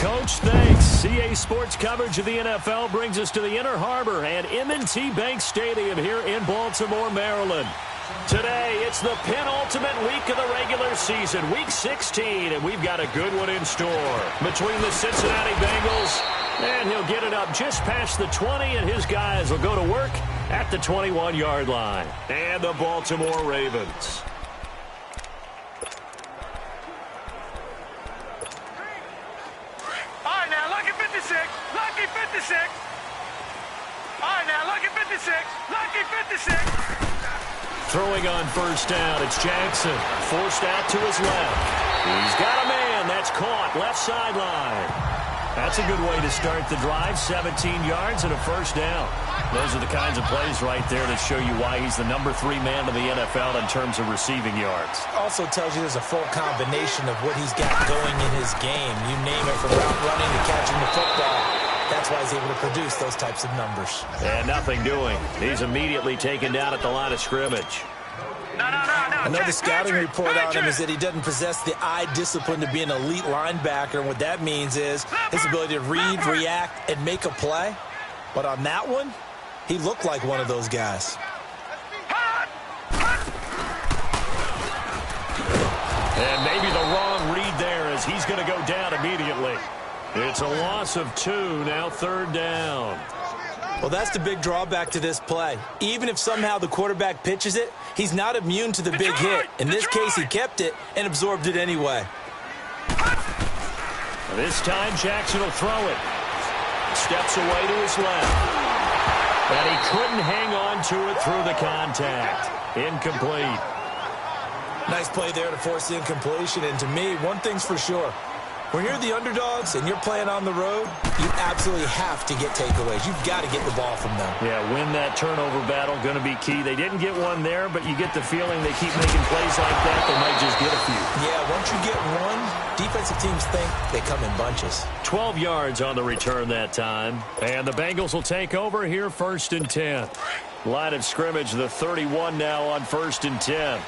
Coach, thanks. CA Sports coverage of the NFL brings us to the Inner Harbor and M&T Bank Stadium here in Baltimore, Maryland. Today, it's the penultimate week of the regular season, Week 16, and we've got a good one in store between the Cincinnati Bengals, and he'll get it up just past the 20, and his guys will go to work at the 21-yard line. And the Baltimore Ravens. All right, now, lucky 56, lucky 56. All right, now, lucky 56, lucky 56. Throwing on first down, it's Jackson. Forced out to his left. He's got a man. That's caught. Left sideline. That's a good way to start the drive. 17 yards and a first down. Those are the kinds of plays right there that show you why he's the number 3 man in the NFL in terms of receiving yards. Also tells you there's a full combination of what he's got going in his game. You name it, from route running to catching the football. That's why he's able to produce those types of numbers. And nothing doing. He's immediately taken down at the line of scrimmage. No. Another scouting report on him is that he doesn't possess the eye discipline to be an elite linebacker. And what that means is his ability to read, react, and make a play. But on that one, he looked like one of those guys. And maybe the wrong read there as he's going to go down immediately. It's a loss of 2, now third down. Well, that's the big drawback to this play. Even if somehow the quarterback pitches it, he's not immune to the big hit. In this case, he kept it and absorbed it anyway. This time, Jackson will throw it. Steps away to his left. And he couldn't hang on to it through the contact. Incomplete. Nice play there to force the incompletion. And to me, one thing's for sure. When you're the underdogs and you're playing on the road, you absolutely have to get takeaways. You've got to get the ball from them. Yeah, win that turnover battle, going to be key. They didn't get one there, but you get the feeling they keep making plays like that, they might just get a few. Yeah, once you get one, defensive teams think they come in bunches. 12 yards on the return that time. And the Bengals will take over here, 1st and 10. Line of scrimmage, the 31 now on 1st and 10.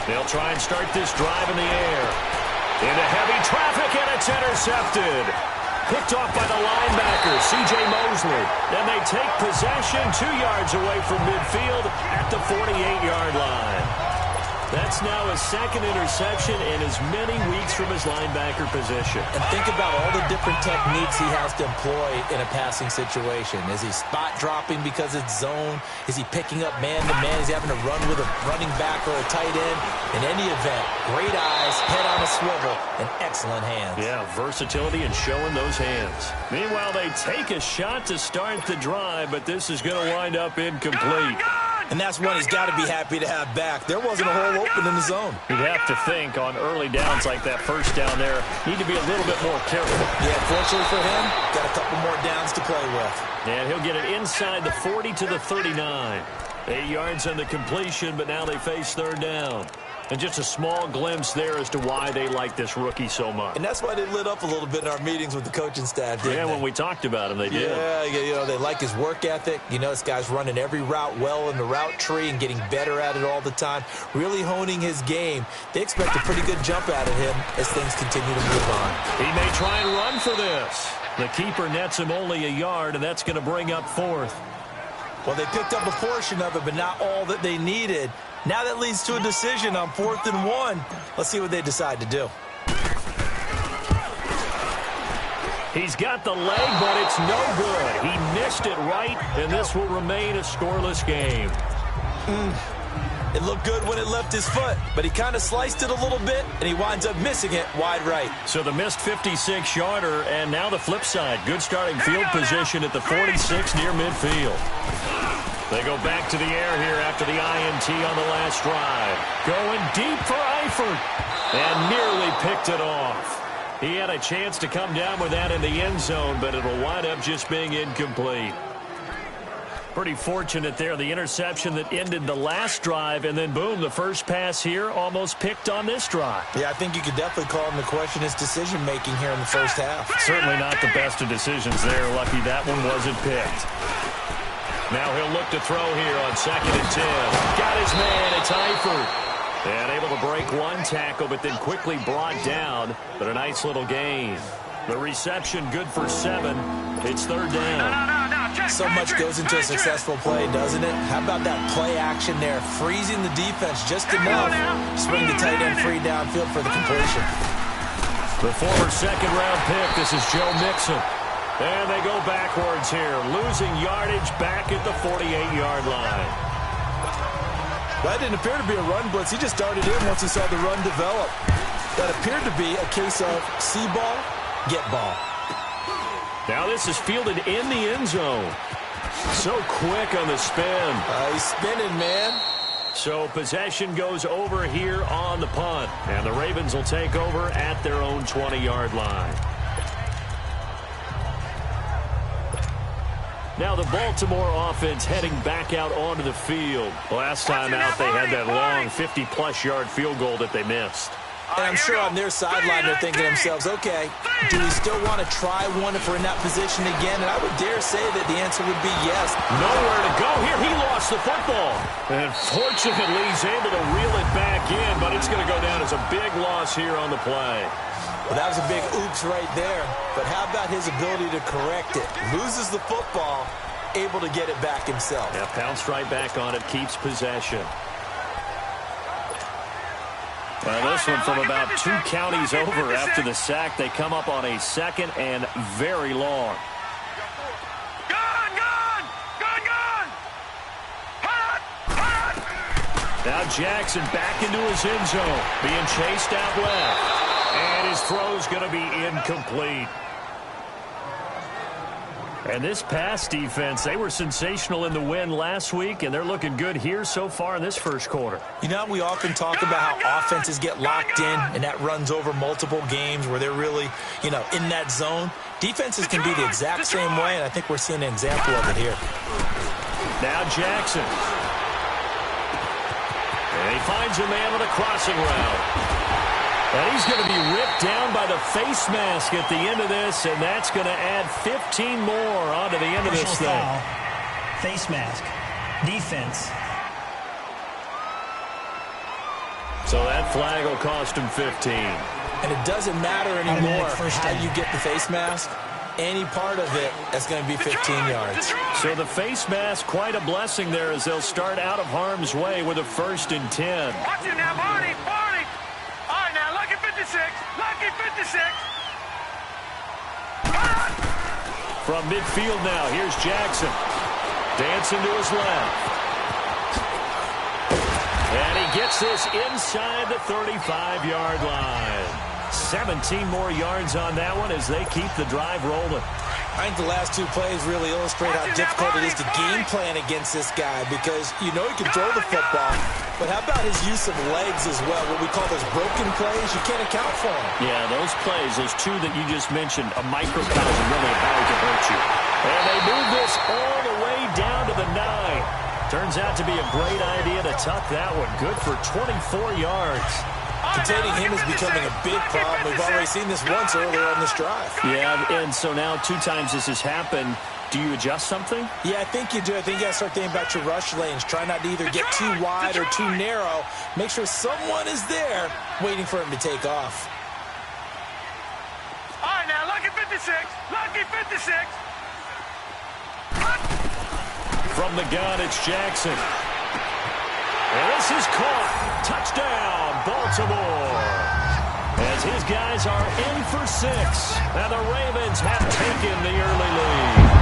They'll try and start this drive in the air. Into heavy traffic, and it's intercepted. Picked off by the linebacker, C.J. Mosley. And they take possession 2 yards away from midfield at the 48-yard line. That's now his 2nd interception in as many weeks from his linebacker position. And think about all the different techniques he has to employ in a passing situation. Is he spot dropping because it's zone? Is he picking up man-to-man? Is he having to run with a running back or a tight end? In any event, great eyes, head on a swivel, and excellent hands. Yeah, versatility and showing those hands. Meanwhile, they take a shot to start the drive, but this is going to wind up incomplete. And that's one he's got to be happy to have back. There wasn't a hole open in the zone. You'd have to think on early downs like that first down there, need to be a little bit more careful. Yeah, fortunately for him, got a couple more downs to play with. And he'll get it inside the 40 to the 39. 8 yards on the completion, but now they face third down. And just a small glimpse there as to why they like this rookie so much. And that's why they lit up a little bit in our meetings with the coaching staff, didn't they? When we talked about him, they did. Yeah, you know, they like his work ethic. You know, this guy's running every route well in the route tree and getting better at it all the time, really honing his game. They expect a pretty good jump out of him as things continue to move on. He may try and run for this. The keeper nets him only a yard, and that's going to bring up 4th. Well, they picked up a portion of it, but not all that they needed. Now that leads to a decision on 4th and 1. Let's see what they decide to do. He's got the leg, but it's no good. He missed it right, and this will remain a scoreless game. It looked good when it left his foot, but he kind of sliced it a little bit, and he winds up missing it wide right. So the missed 56-yarder, and now the flip side. Good starting field position at the 46 near midfield. They go back to the air here after the INT on the last drive. Going deep for Eifert, and nearly picked it off. He had a chance to come down with that in the end zone, but it'll wind up just being incomplete. Pretty fortunate there, the interception that ended the last drive, and then boom, the first pass here almost picked on this drive. Yeah, I think you could definitely call him to question his decision-making here in the first half. Certainly not the best of decisions there. Lucky that one wasn't picked. Now he'll look to throw here on 2nd and 10. Got his man. It's Eifert. And able to break one tackle, but then quickly brought down. But a nice little gain. The reception good for 7. It's 3rd down. So much goes into a successful play, doesn't it? How about that play action there? Freezing the defense just enough. Swing the tight end free downfield for the completion. The former 2nd-round pick, this is Joe Mixon. And they go backwards here, losing yardage back at the 48-yard line. That didn't appear to be a run blitz. He just darted in once he saw the run develop. That appeared to be a case of see ball, get ball. Now this is fielded in the end zone. So quick on the spin. He's spinning, man. So possession goes over here on the punt. And the Ravens will take over at their own 20-yard line. Now the Baltimore offense heading back out onto the field. Last time out they had that long 50-plus yard field goal that they missed. And I'm sure on their sideline they're thinking to themselves, okay, do we still want to try one if we're in that position again? And I would dare say that the answer would be yes. Nowhere to go here. He lost the football. And fortunately, he's able to reel it back in, but it's going to go down as a big loss here on the play. Well, that was a big oops right there. But how about his ability to correct it? Loses the football, able to get it back himself. Yeah, pounced right back on it, keeps possession. Well, this one from about 2 counties over after the sack. They come up on a 2nd and very long. Now Jackson back into his end zone, being chased out left. And his throw's going to be incomplete. And this pass defense, they were sensational in the win last week, and they're looking good here so far in this first quarter. You know, we often talk about how offenses get locked in, and that runs over multiple games where they're really, in that zone. Defenses can be the exact same way, and I think we're seeing an example of it here. Now Jackson. And he finds a man with a crossing route. And he's going to be ripped down by the face mask at the end of this, and that's going to add 15 more onto the end of this thing. Foul, face mask, defense. So that flag will cost him 15. And it doesn't matter anymore how you get the face mask. Any part of it, that's going to be 15 yards. So the face mask, quite a blessing there as they'll start out of harm's way with a 1st and 10. Watch it now, Barney. All right, now, lucky 56. Lucky 56. From midfield now, here's Jackson. Dancing to his left. And he gets this inside the 35-yard line. 17 more yards on that one as they keep the drive rolling. I think the last 2 plays really illustrate how difficult it is to game plan against this guy because he can throw the football, but how about his use of legs as well? What we call those broken plays, you can't account for them. Yeah, those plays, those 2 that you just mentioned, a microcosm really of how he can hurt you. And they move this all the way down to the 9. Turns out to be a great idea to tuck that one. Good for 24 yards. Containing him is becoming a big problem. We've already seen this once earlier on this drive. Yeah, and so now 2 times this has happened. Do you adjust something? Yeah, I think you do. I think you got to start thinking about your rush lanes. Try not to either get too wide or too narrow. Make sure someone is there waiting for him to take off. All right, now, lucky 56. Lucky 56. From the gun, it's Jackson. And this is caught. Touchdown, Baltimore. As his guys are in for 6. And the Ravens have taken the early lead.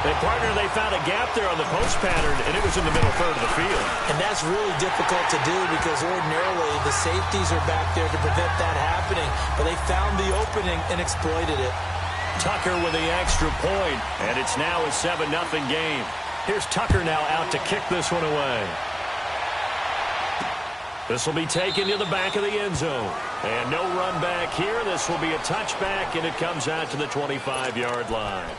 They found a gap there on the post pattern, and it was in the middle third of the field. And that's really difficult to do because ordinarily the safeties are back there to prevent that happening. But they found the opening and exploited it. Tucker with the extra point, and it's now a 7-0 game. Here's Tucker now out to kick this one away. This will be taken to the back of the end zone. And no run back here. This will be a touchback, and it comes out to the 25-yard line.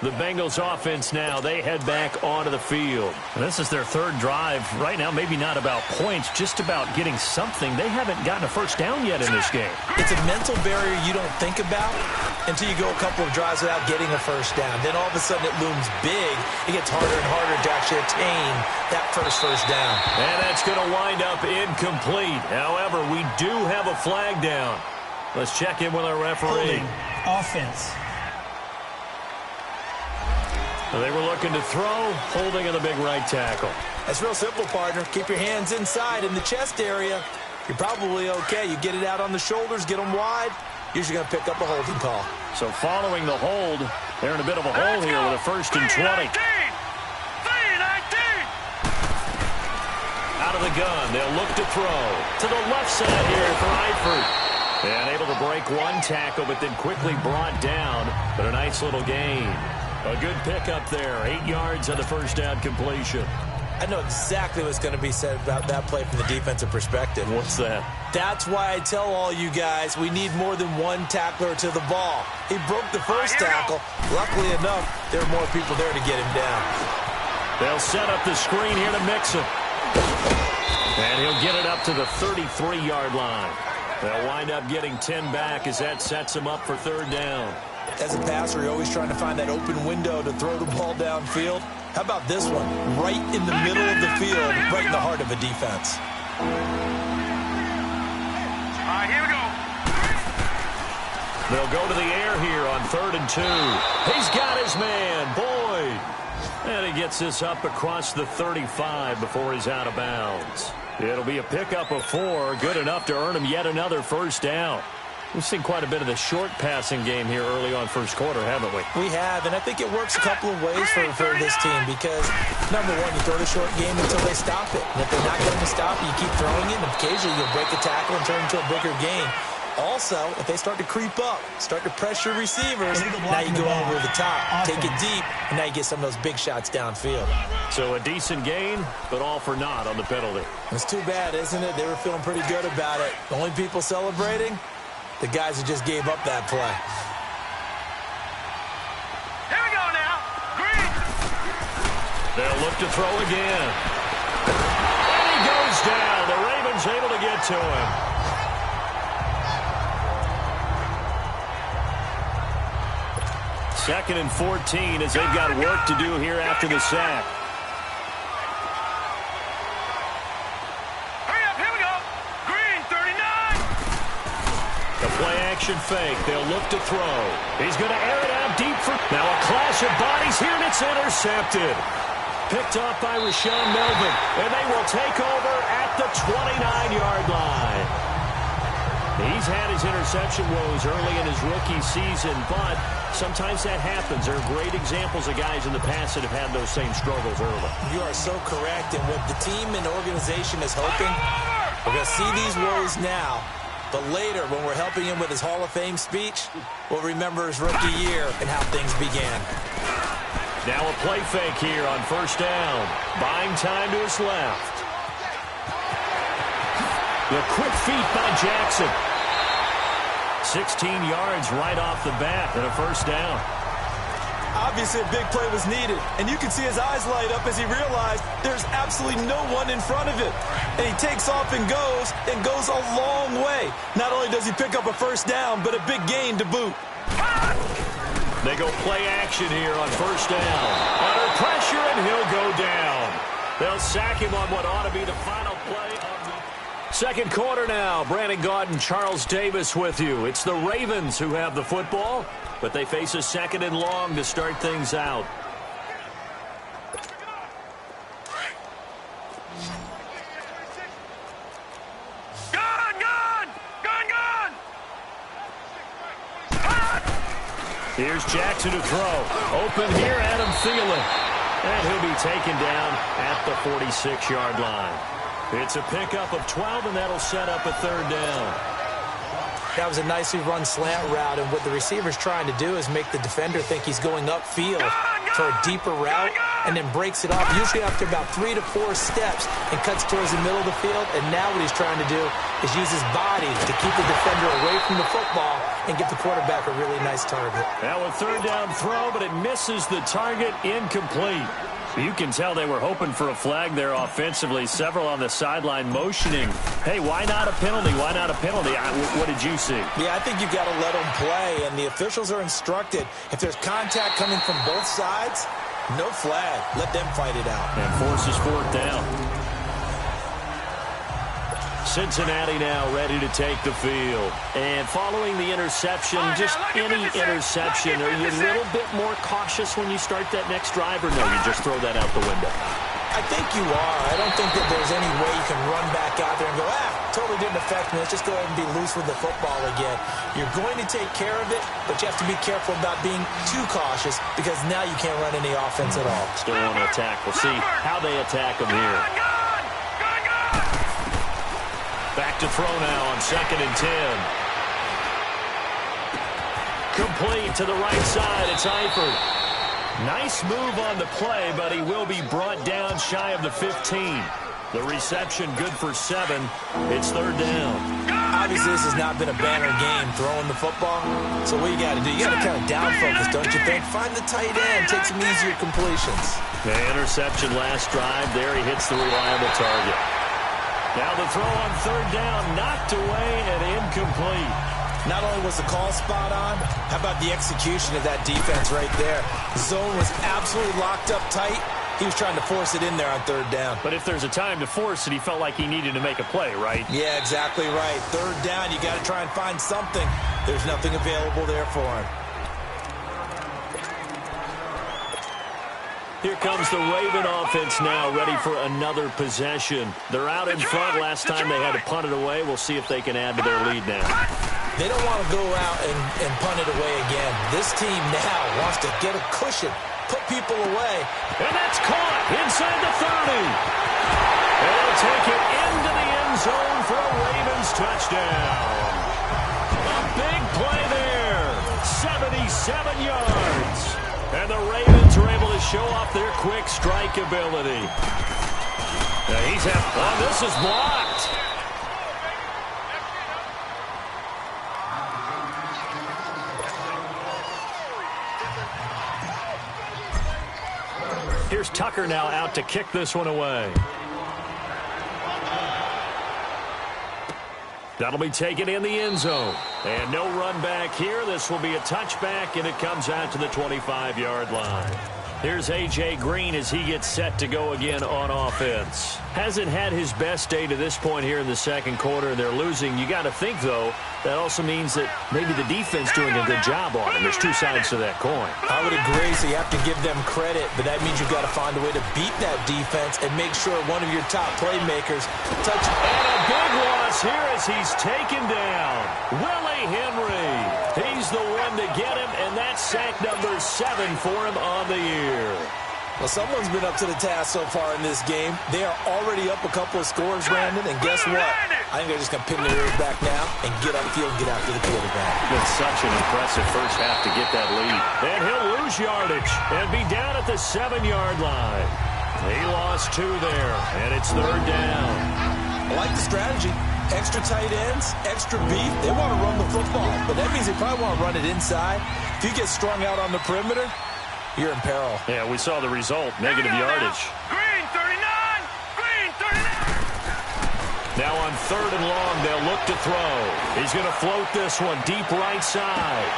The Bengals offense now, they head back onto the field. And this is their third drive. Right now, maybe not about points, just about getting something. They haven't gotten a first down yet in this game. It's a mental barrier you don't think about until you go a couple of drives without getting a first down. Then all of a sudden it looms big. It gets harder and harder to actually attain that first down. And that's going to wind up incomplete. However, we do have a flag down. Let's check in with our referee. Holding. Offense. They were looking to throw, holding in the big right tackle. That's real simple, partner. Keep your hands inside in the chest area. You're probably okay. You get it out on the shoulders, get them wide. Usually going to pick up a holding call. So following the hold, they're in a bit of a hole here with a 1st and 20. 3-19. Out of the gun, they'll look to throw. To the left side here for Eifert. And able to break one tackle, but then quickly brought down. But a nice little gain. A good pickup there. 8 yards on the first down completion. I know exactly what's going to be said about that play from the defensive perspective. What's that? That's why I tell all you guys we need more than one tackler to the ball. He broke the first tackle. Luckily enough, there were more people there to get him down. They'll set up the screen here to Mixon. And he'll get it up to the 33-yard line. They'll wind up getting 10 back as that sets him up for 3rd down. As a passer, you're always trying to find that open window to throw the ball downfield. How about this one? Right in the middle of the field, right in the heart of a defense. All right, here we go. They'll go to the air here on 3rd and 2. He's got his man, Boyd. And he gets this up across the 35 before he's out of bounds. It'll be a pickup of 4, good enough to earn him yet another first down. We've seen quite a bit of the short passing game here early on first quarter, haven't we? We have, and I think it works a couple of ways for this team because, number one, you throw the short game until they stop it. And if they're not going to stop it, you keep throwing it, and occasionally you'll break a tackle and turn it into a bigger gain. Also, if they start to creep up, start to pressure receivers, now you go over the top, take it deep, and now you get some of those big shots downfield. So a decent gain, but all for naught on the penalty. It's too bad, isn't it? They were feeling pretty good about it. The only people celebrating, the guys who just gave up that play. Here we go now. Green. They'll look to throw again. And he goes down. The Ravens able to get to him. Second and 14 as they've got work to do here after the sack. Hurry up, here we go. Green, 39. The play action fake. They'll look to throw. He's going to air it out deep for... Now a clash of bodies here, and it's intercepted. Picked off by Rashawn Melvin, and they will take over at the 29-yard line. He's had his interception woes early in his rookie season, but sometimes that happens. There are great examples of guys in the past that have had those same struggles early. You are so correct, and what the team and organization is hoping, we're going to see these woes now, but later when we're helping him with his Hall of Fame speech, we'll remember his rookie year and how things began. Now a play fake here on first down. Buying time to his left. The quick feet by Jackson. 16 yards right off the bat and a first down. Obviously a big play was needed, and you can see his eyes light up as he realized there's absolutely no one in front of him. And he takes off and goes a long way. Not only does he pick up a first down, but a big gain to boot. They go play action here on first down. Under pressure, and he'll go down. They'll sack him on what ought to be the final play of the second quarter now. Brandon Gaudin, Charles Davis with you. It's the Ravens who have the football, but they face a 2nd and long to start things out. Here's Jackson to throw. Open here, Adam Thielen. And he'll be taken down at the 46-yard line. It's a pickup of 12, and that'll set up a 3rd down. That was a nicely run slant route, and what the receiver's trying to do is make the defender think he's going upfield for a deeper route. and then breaks it off, usually after about 3 to 4 steps, and cuts towards the middle of the field. And now what he's trying to do is use his body to keep the defender away from the football and give the quarterback a really nice target. Now a third down throw, but it misses the target, incomplete. You can tell they were hoping for a flag there offensively. Several on the sideline motioning. Hey, why not a penalty? Why not a penalty? What did you see? Yeah, I think you've got to let them play, and the officials are instructed. If there's contact coming from both sides, no flag. Let them fight it out. And forces fourth down. Cincinnati now ready to take the field. And following the interception, just any interception, are you a little bit more cautious when you start that next drive, or no, you just throw that out the window? I think you are. I don't think that there's any way you can run back out there and go, totally didn't affect me. Let's just go ahead and be loose with the football again. You're going to take care of it, but you have to be careful about being too cautious because now you can't run any offense at all. Still want to attack. We'll see how they attack them here. Back to throw now on 2nd and 10. Complete to the right side. It's Eifert. Nice move on the play, but he will be brought down shy of the 15. The reception good for 7. It's 3rd down. Obviously, this has not been a banner game throwing the football. So what you got to do, you got to kind of down focus, don't you think? Find the tight end, take some easier completions. The interception last drive. There he hits the reliable target. Now the throw on 3rd down, knocked away and incomplete. Not only was the call spot on, how about the execution of that defense right there? Zone was absolutely locked up tight. He was trying to force it in there on 3rd down. But if there's a time to force it, he felt like he needed to make a play, right? Yeah, exactly right. 3rd down, you got to try and find something. There's nothing available there for him. Here comes the Raven offense now, ready for another possession. They're out in front. Last time they had to punt it away. We'll see if they can add to their lead now. They don't want to go out and punt it away again. This team now wants to get a cushion, put people away. And that's caught inside the 30. And they'll take it into the end zone for a Ravens touchdown. A big play there. 77 yards. And the Ravens are able to show off their quick strike ability. Now this is blocked. Here's Tucker now out to kick this one away. That'll be taken in the end zone. And no run back here. This will be a touchback, and it comes out to the 25-yard line. Here's A.J. Green as he gets set to go again on offense. Hasn't had his best day to this point here in the second quarter, and they're losing. You got to think, though, that also means that maybe the defense doing a good job on him. There's two sides to that coin. I would agree, so you have to give them credit, but that means you've got to find a way to beat that defense and make sure one of your top playmakers touches. And a big loss here as he's taken down. Willie Henry. He's the one to get him, and that's sack number 7 for him on the year. Well, someone's been up to the task so far in this game. They are already up a couple of scores, Brandon, and guess what? I think they're just going to pin their ears back now and get upfield and get after the quarterback. Been such an impressive first half to get that lead. And he'll lose yardage and be down at the 7-yard line. He lost 2 there, and it's 3rd down. I like the strategy. Extra tight ends, extra beef. They want to run the football, but that means they probably want to run it inside. If you get strung out on the perimeter, you're in peril. Yeah, we saw the result. Negative yardage. Green 39! Green 39! Now on 3rd and long, they'll look to throw. He's going to float this one deep right side.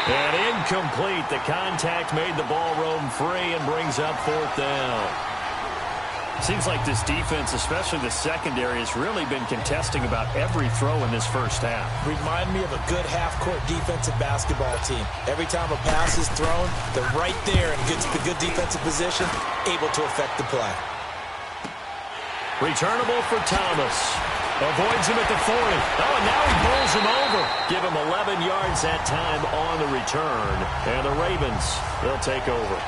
And incomplete. The contact made the ball roam free and brings up 4th down. Seems like this defense, especially the secondary, has really been contesting about every throw in this first half. Remind me of a good half-court defensive basketball team. Every time a pass is thrown, they're right there in good defensive position, able to affect the play. Returnable for Thomas. Avoids him at the 40. Oh, and now he bowls him over. Give him 11 yards that time on the return. And the Ravens, they'll take over.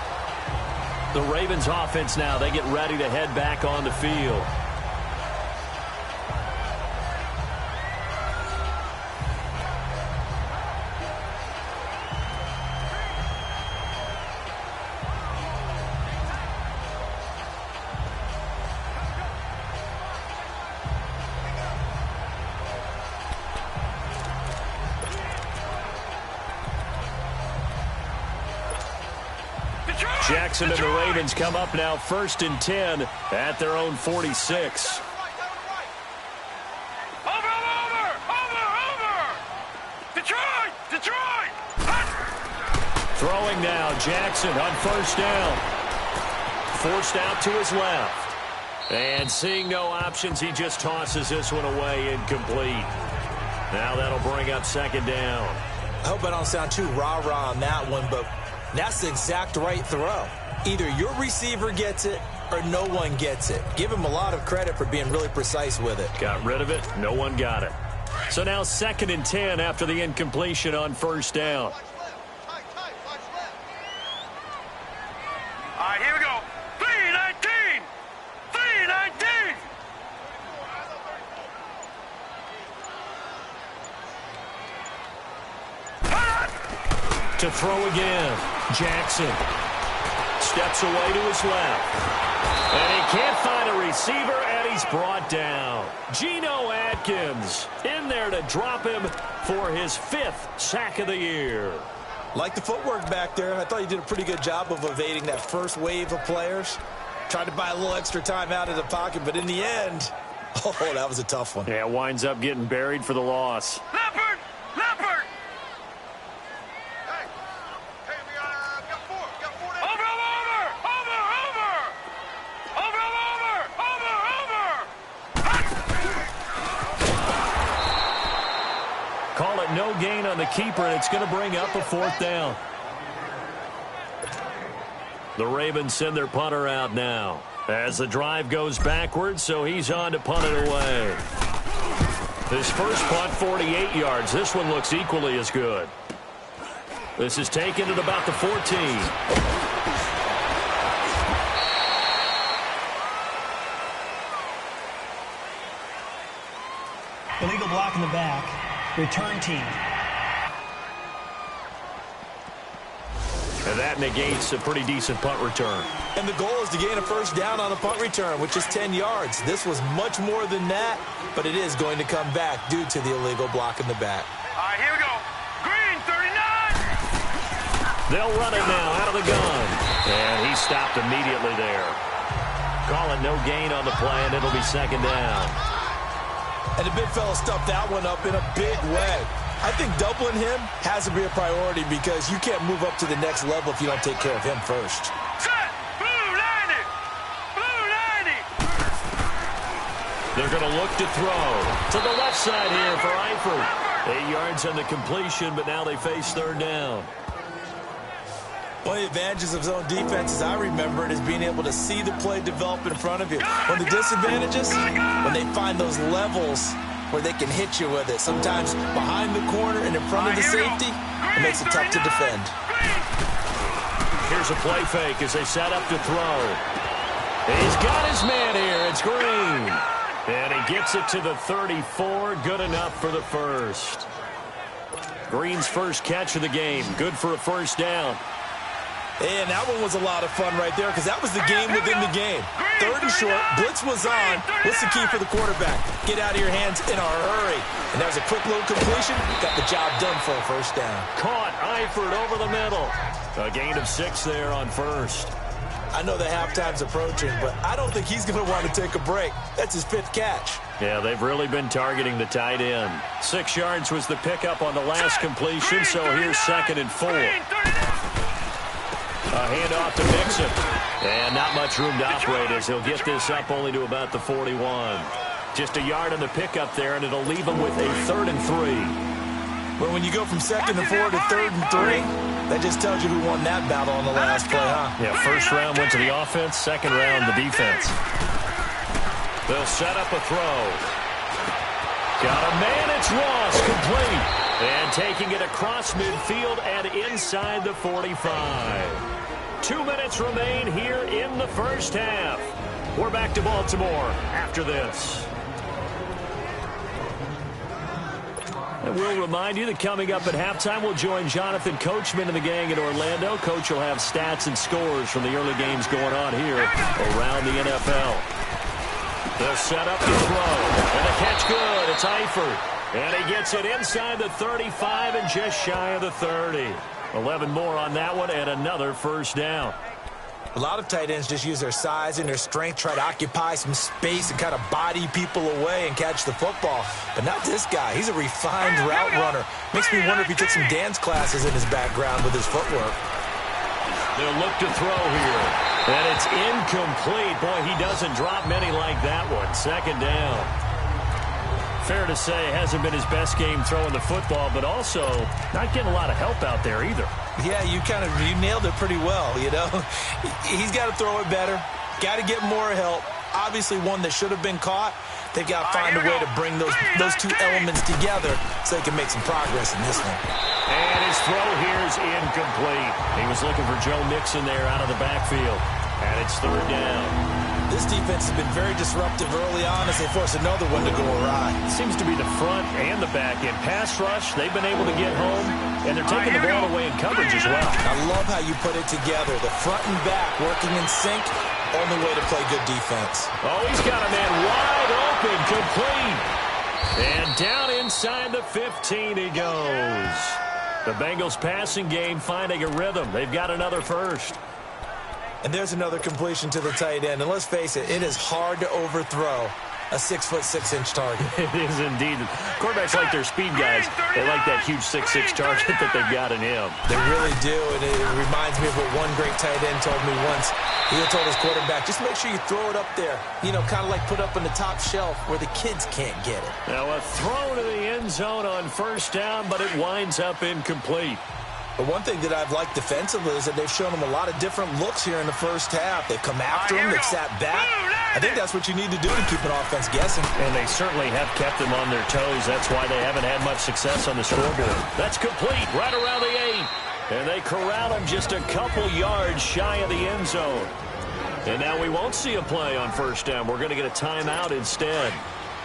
The Ravens offense now, they get ready to head back on the field. Jackson and the Ravens come up now 1st and 10 at their own 46. Throwing now, Jackson on 1st down. Forced out to his left. And seeing no options, he just tosses this one away, incomplete. Now that'll bring up 2nd down. I hope I don't sound too rah-rah on that one, but that's the exact right throw. Either your receiver gets it or no one gets it. Give him a lot of credit for being really precise with it. Got rid of it. No one got it. So now 2nd and 10 after the incompletion on 1st down. All right, here we go. 3-19. 3-19. To throw again. Jackson steps away to his left. And he can't find a receiver, and he's brought down. Geno Atkins in there to drop him for his 5th sack of the year. Like the footwork back there. I thought he did a pretty good job of evading that first wave of players. Tried to buy a little extra time out of the pocket, but in the end, oh, that was a tough one. Yeah, winds up getting buried for the loss. Leopard! Leopard! Hey, we got 4. We got 4 down. Call it no gain on the keeper, and it's going to bring up a 4th down. The Ravens send their punter out now as the drive goes backwards, so he's on to punt it away. His first punt, 48 yards. This one looks equally as good. This is taken at about the 14. Illegal block in the back. Return team. And that negates a pretty decent punt return. And the goal is to gain a 1st down on a punt return, which is 10 yards. This was much more than that, but it is going to come back due to the illegal block in the back. All right, here we go. Green, 39. They'll run it now out of the gun. And he stopped immediately there. Calling no gain on the play, and it'll be 2nd down. And the big fella stuffed that one up in a big way. I think doubling him has to be a priority because you can't move up to the next level if you don't take care of him first. Set. Blue 90. Blue 90. They're going to look to throw to the left side here for Eifert. 8 yards on the completion, but now they face 3rd down. One of the advantages of zone defense, as I remember it, is being able to see the play develop in front of you. One of the disadvantages, when they find those levels where they can hit you with it. Sometimes behind the corner and in front of the safety, it makes it tough to defend. Here's a play fake as they set up to throw. He's got his man here. It's Green. And he gets it to the 34. Good enough for the 1st. Green's first catch of the game. Good for a 1st down. And that one was a lot of fun right there because that was the game within the game. 3rd and short, blitz was on. What's the key for the quarterback? Get out of your hands in a hurry. And that was a quick little completion. Got the job done for a 1st down. Caught Eifert over the middle. A gain of 6 there on 1st. I know the halftime's approaching, but I don't think he's going to want to take a break. That's his 5th catch. Yeah, they've really been targeting the tight end. 6 yards was the pickup on the last completion, so here's 2nd and 4. A handoff to Mixon. And not much room to operate as he'll get this up only to about the 41. Just a yard on the pickup there, and it'll leave him with a 3rd and 3. Well, when you go from 2nd and 4 to 3rd and 3, that just tells you who won that battle on the last play, huh? Yeah, 1st round went to the offense, 2nd round the defense. They'll set up a throw. Got a man, it's Ross, complete. And taking it across midfield and inside the 45. 2 minutes remain here in the 1st half. We're back to Baltimore after this. And we'll remind you that coming up at halftime, we'll join Jonathan Coachman and the gang in Orlando. Coach will have stats and scores from the early games going on here around the NFL. They'll set up the throw. And the catch good. It's Eifert. And he gets it inside the 35 and just shy of the 30. 11 more on that one and another 1st down. A lot of tight ends just use their size and their strength, try to occupy some space and kind of body people away and catch the football. But not this guy. He's a refined route runner. Makes me wonder if he took some dance classes in his background with his footwork. They'll look to throw here. And it's incomplete. Boy, he doesn't drop many like that one. Second down. Fair to say, hasn't been his best game throwing the football, but also not getting a lot of help out there either. Yeah, you nailed it pretty well, you know. He's got to throw it better. Got to get more help. Obviously one that should have been caught. They've got to find a way to bring those two elements together so they can make some progress in this one. And his throw here is incomplete. He was looking for Joe Mixon there out of the backfield. And it's third down. This defense has been very disruptive early on as they force another one to go awry. It seems to be the front and the back end. Pass rush, they've been able to get home, and they're taking the ball away in coverage as well. I love how you put it together. The front and back working in sync, only way to play good defense. Oh, he's got a man wide open, complete. And down inside the 15 he goes. The Bengals passing game finding a rhythm. They've got another first. And there's another completion to the tight end. And let's face it, it is hard to overthrow a 6'6" target. It is indeed. Quarterbacks like their speed guys. They like that huge 6'6" target that they've got in him. They really do, and it reminds me of what one great tight end told me once. He had told his quarterback, just make sure you throw it up there. You know, kind of like put up on the top shelf where the kids can't get it. Now a throw to the end zone on first down, but it winds up incomplete. But one thing that I've liked defensively is that they've shown them a lot of different looks here in the first half. They've come after him. They've sat back. I think that's what you need to do to keep an offense guessing. And they certainly have kept them on their toes. That's why they haven't had much success on the scoreboard. That's complete right around the 8. And they corral him just a couple yards shy of the end zone. And now we won't see a play on first down. We're going to get a timeout instead,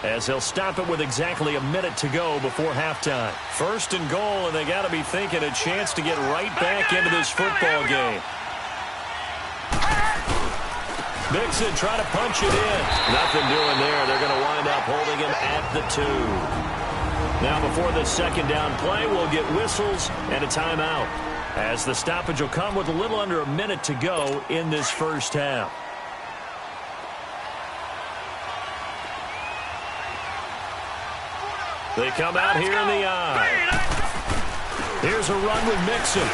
as they'll stop it with exactly a minute to go before halftime. First and goal, and they got to be thinking a chance to get right back into this football game. Mixon trying to punch it in. Nothing doing there. They're going to wind up holding him at the 2. Now before the second down play, we'll get whistles and a timeout, as the stoppage will come with a little under a minute to go in this first half. They come out here in the eye. Here's a run with Mixon.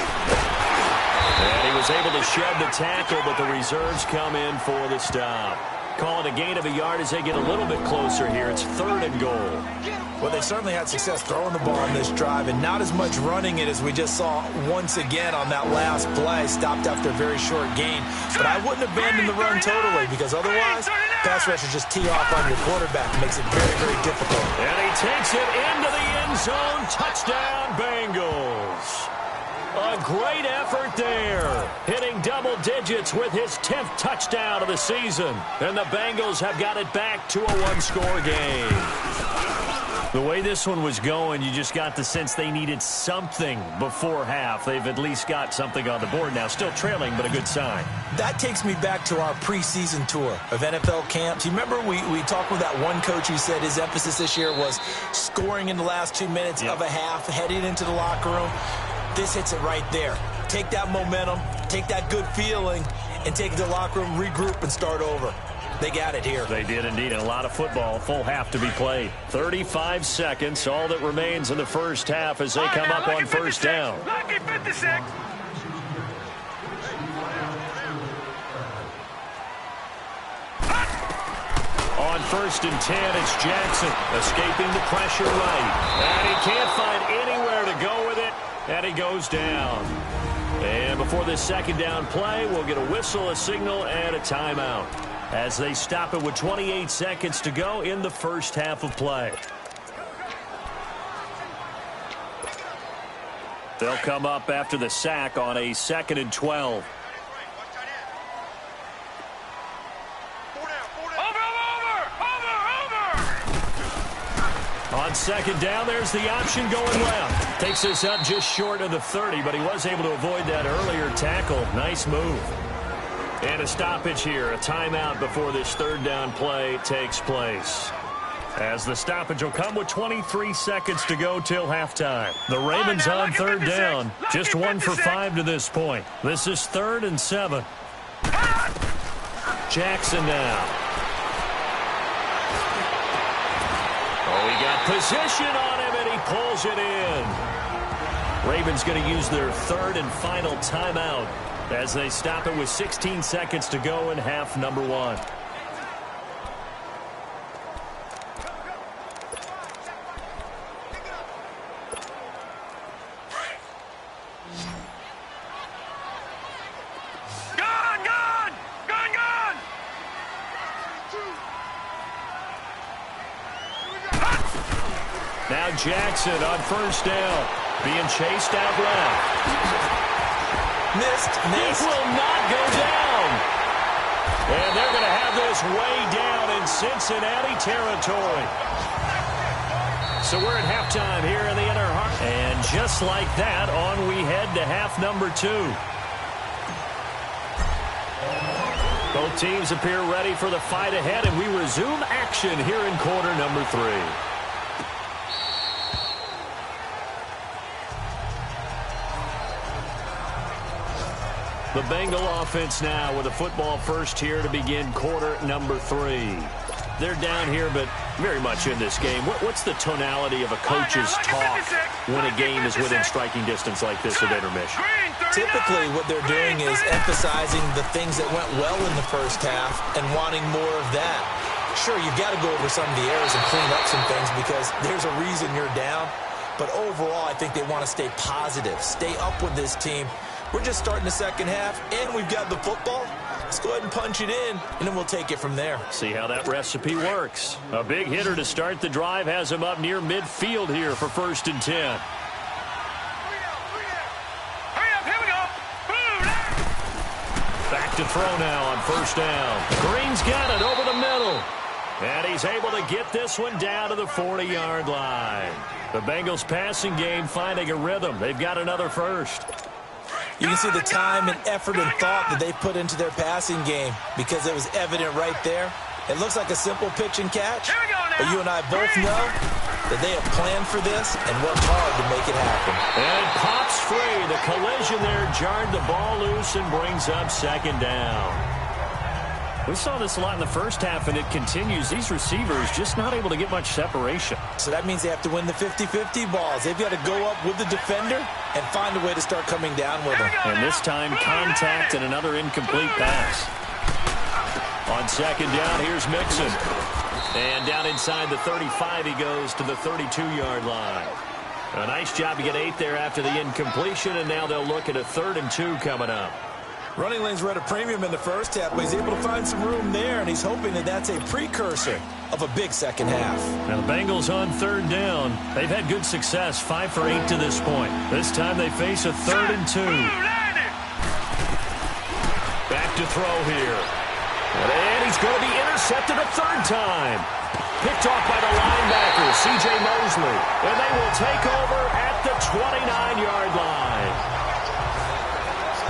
And he was able to shed the tackle, but the reserves come in for the stop. Calling a gain of a yard as they get a little bit closer here. It's third and goal. Well, they certainly had success throwing the ball on this drive, and not as much running it as we just saw once again on that last play. Stopped after a very short gain. But I wouldn't abandon the run totally, because otherwise, pass rushers just tee off on your quarterback. It makes it very, very difficult. And he takes it into the end zone. Touchdown, Bengals. A great effort there. Hitting double digits with his 10th touchdown of the season. And the Bengals have got it back to a one-score game. The way this one was going, you just got the sense they needed something before half. They've at least got something on the board now. Still trailing, but a good sign. That takes me back to our preseason tour of NFL camps. You remember we talked with that one coach who said his emphasis this year was scoring in the last 2 minutes of a half, heading into the locker room. This hits it right there. Take that momentum, take that good feeling, and take it to the locker room, regroup, and start over. They got it here. They did indeed. A lot of football, full half to be played. 35 seconds, all that remains in the first half as they come up on first down. Lucky 56. On first and 10, it's Jackson escaping the pressure right. And he can't find anywhere to go with it, and he goes down. And before this second down play, we'll get a whistle, a signal, and a timeout, as they stop it with 28 seconds to go in the first half of play. They'll come up after the sack on a 2nd and 12. On second down, there's the option going left. Takes this up just short of the 30, but he was able to avoid that earlier tackle. Nice move. And a stoppage here, a timeout before this third down play takes place, as the stoppage will come with 23 seconds to go till halftime. The Ravens on third down, just 1 for 5 to this point. This is 3rd and 7. Jackson now. Oh, he got position on him, and he pulls it in. Ravens going to use their third and final timeout as they stop it with 16 seconds to go in half number 1. Now Jackson on first down, being chased out left. Missed. This will not go down. And they're going to have this way down in Cincinnati territory. So we're at halftime here in the inner heart. And just like that, on we head to half number 2. Both teams appear ready for the fight ahead, and we resume action here in quarter number 3. The Bengal offense now with a football first here to begin quarter number 3. They're down here, but very much in this game. What's the tonality of a coach's talk when a game is within striking distance like this at intermission? Typically, what they're doing is emphasizing the things that went well in the first half and wanting more of that. Sure, you've got to go over some of the errors and clean up some things because there's a reason you're down. But overall, I think they want to stay positive, stay up with this team. We're just starting the second half, and we've got the football. Let's go ahead and punch it in, and then we'll take it from there. See how that recipe works. A big hitter to start the drive has him up near midfield here for 1st and 10. Hurry up, here we go. Back to throw now on first down. Green's got it over the middle. And he's able to get this one down to the 40-yard line. The Bengals passing game finding a rhythm. They've got another first. You can see the time and effort and thought that they put into their passing game because it was evident right there. It looks like a simple pitch and catch, but you and I both know that they have planned for this and worked hard to make it happen. And pops free. The collision there jarred the ball loose and brings up 2nd down. We saw this a lot in the first half, and it continues. These receivers just not able to get much separation. So that means they have to win the 50-50 balls. They've got to go up with the defender and find a way to start coming down with them. And this time, contact and another incomplete pass. On 2nd down, here's Mixon. And down inside the 35, he goes to the 32-yard line. A nice job to get 8 there after the incompletion, and now they'll look at a 3rd and 2 coming up. Running lanes were at a premium in the first half, but he's able to find some room there, and he's hoping that that's a precursor of a big second half. Now the Bengals on 3rd down. They've had good success, 5 for 8 to this point. This time they face a 3rd and 2. Back to throw here. And he's going to be intercepted a 3rd time. Picked off by the linebacker, C.J. Mosley. And they will take over at the 29-yard line.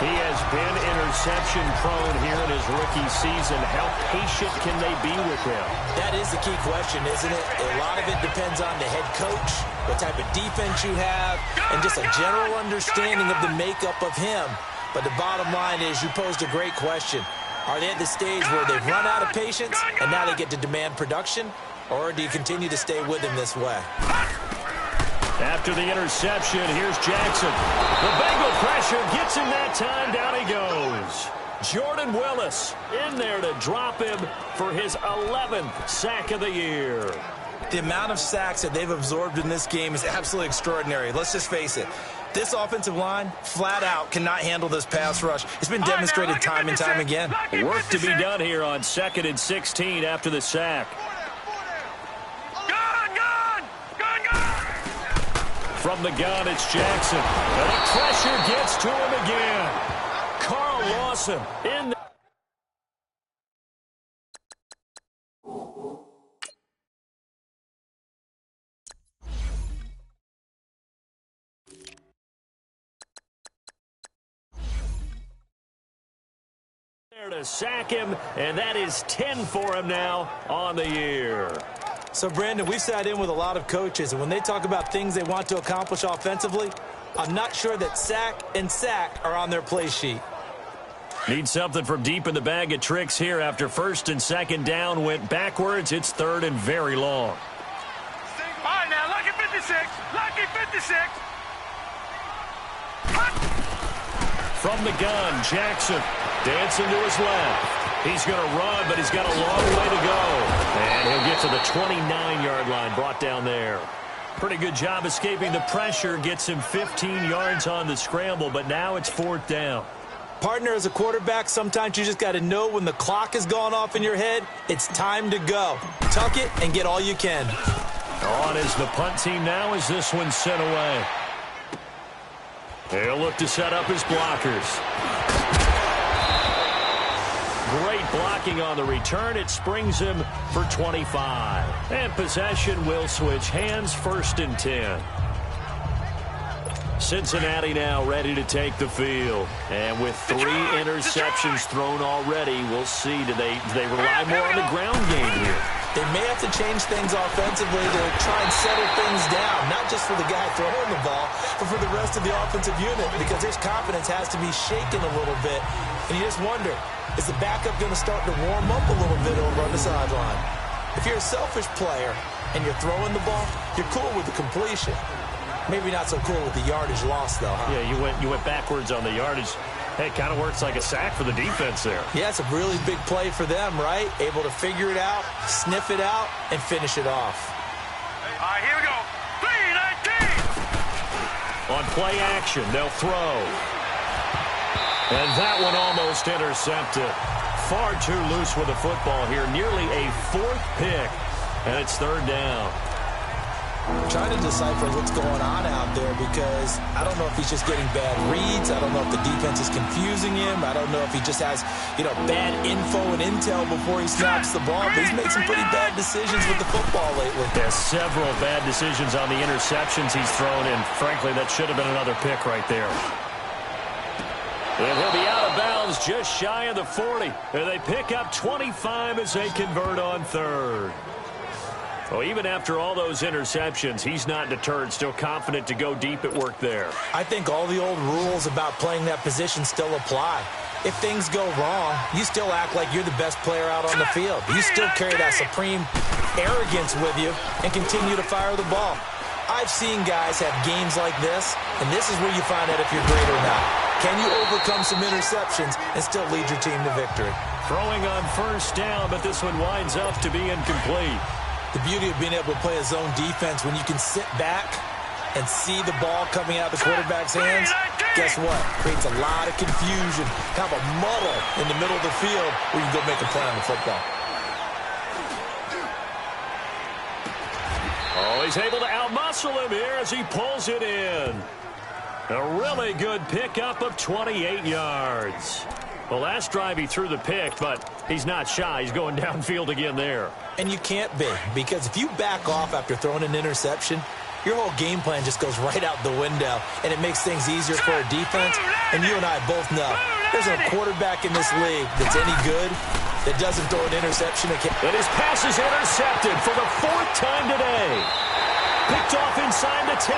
He has been interception-prone here in his rookie season. How patient can they be with him? That is the key question, isn't it? A lot of it depends on the head coach, what type of defense you have, and just a general understanding of the makeup of him. But the bottom line is you posed a great question. Are they at the stage where they've run out of patience and now they get to demand production? Or do you continue to stay with him this way? After the interception, here's Jackson. The Bengal pressure gets him that time. Down he goes. Jordan Willis in there to drop him for his 11th sack of the year. The amount of sacks that they've absorbed in this game is absolutely extraordinary. Let's just face it. This offensive line, flat out, cannot handle this pass rush. It's been demonstrated time and time again. Work to be done here on 2nd and 16 after the sack. From the gun, it's Jackson. And the pressure gets to him again. Carl Lawson in the... there to sack him, and that is 10 for him now on the year. So, Brandon, we've sat in with a lot of coaches, and when they talk about things they want to accomplish offensively, I'm not sure that sack and sack are on their play sheet. Need something from deep in the bag of tricks here after first and second down went backwards. It's third and very long. All right, now, lucky 56. Lucky 56. From the gun, Jackson dancing to his left. He's going to run, but he's got a long way to go. And he'll get to the 29-yard line, brought down there. Pretty good job escaping the pressure. Gets him 15 yards on the scramble, but now it's fourth down. Partner, as a quarterback, sometimes you just got to know when the clock has gone off in your head, it's time to go. Tuck it and get all you can. On is the punt team now as this one's sent away. They'll look to set up his blockers. Great blocking on the return. It springs him for 25. And possession will switch hands, first and 10. Cincinnati now ready to take the field. And with 3 interceptions thrown already, we'll see. Do they rely more on the ground game here? They may have to change things offensively to try and settle things down, not just for the guy throwing the ball, but for the rest of the offensive unit, because their confidence has to be shaken a little bit. And you just wonder, is the backup going to start to warm up a little bit over on the sideline? If you're a selfish player and you're throwing the ball, you're cool with the completion. Maybe not so cool with the yardage loss, though, huh? Yeah, you went backwards on the yardage. Hey, it kind of works like a sack for the defense there. Yeah, it's a really big play for them, right? Able to figure it out, sniff it out, and finish it off. All right, here we go. 3-19. On play action, they'll throw. And that one almost intercepted. Far too loose with the football here. Nearly a 4th pick. And it's third down. Trying to decipher what's going on out there, because I don't know if he's just getting bad reads. I don't know if the defense is confusing him. I don't know if he just has, bad info and intel before he snaps the ball. But he's made some pretty bad decisions with the football lately. There's several bad decisions on the interceptions he's thrown, and frankly, that should have been another pick right there. And he'll be out of bounds just shy of the 40. And they pick up 25 as they convert on third. Well, even after all those interceptions, he's not deterred, still confident to go deep at work there. I think all the old rules about playing that position still apply. If things go wrong, you still act like you're the best player out on the field. You still carry that supreme arrogance with you and continue to fire the ball. I've seen guys have games like this, and this is where you find out if you're great or not. Can you overcome some interceptions and still lead your team to victory? Throwing on first down, but this one winds up to be incomplete. The beauty of being able to play a zone defense when you can sit back and see the ball coming out of the quarterback's hands, guess what? Creates a lot of confusion, kind of a muddle in the middle of the field where you can go make a play on the football. Oh, he's able to outmuscle him here as he pulls it in. A really good pickup of 28 yards. Well, last drive he threw the pick, but he's not shy. He's going downfield again there. And you can't be, because if you back off after throwing an interception, your whole game plan just goes right out the window, and it makes things easier for a defense. And you and I both know there's a quarterback in this league that's any good that doesn't throw an interception. And his pass is intercepted for the 4th time today. Picked off inside the 10.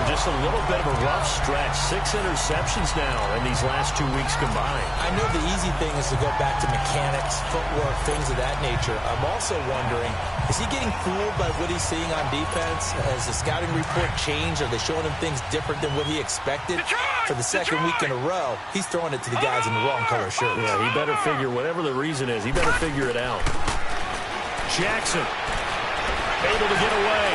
Just a little bit of a rough stretch. 6 interceptions now in these last 2 weeks combined. I know the easy thing is to go back to mechanics, footwork, things of that nature. I'm also wondering, is he getting fooled by what he's seeing on defense? Has the scouting report changed? Are they showing him things different than what he expected? For the second week in a row, he's throwing it to the guys in the wrong color shirts. Yeah, he better figure, whatever the reason is, he better figure it out. Jackson able to get away.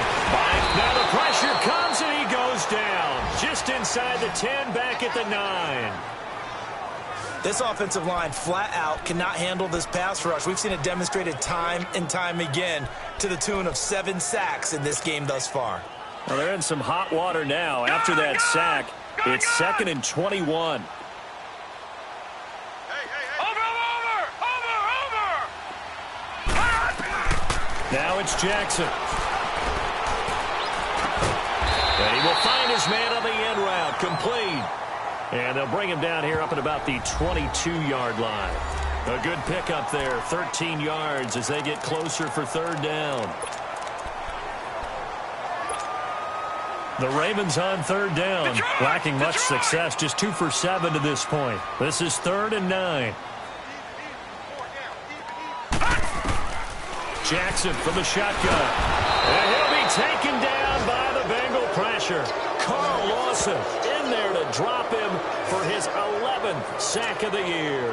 Now the pressure comes and he goes down. Just inside the 10, back at the 9. This offensive line flat out cannot handle this pass rush. We've seen it demonstrated time and time again to the tune of 7 sacks in this game thus far. Well, they're in some hot water now. After that sack, it's 2nd and 21. Now it's Jackson. And he will find his man on the end route, complete. And they'll bring him down here up at about the 22-yard line. A good pickup there, 13 yards as they get closer for third down. The Ravens on third down, lacking much success, just 2 for 7 to this point. This is 3rd and 9. Jackson from the shotgun. And he'll be taken down by the Bengal pressure. Carl Lawson in there to drop him for his 11th sack of the year.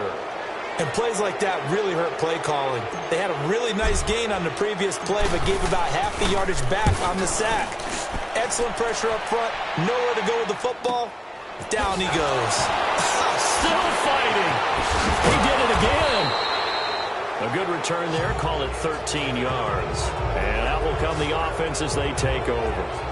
And plays like that really hurt play calling. They had a really nice gain on the previous play, but gave about half the yardage back on the sack. Excellent pressure up front. Nowhere to go with the football. Down he goes. Still fighting. He did it again. A good return there. Call it 13 yards. And out will come the offense as they take over.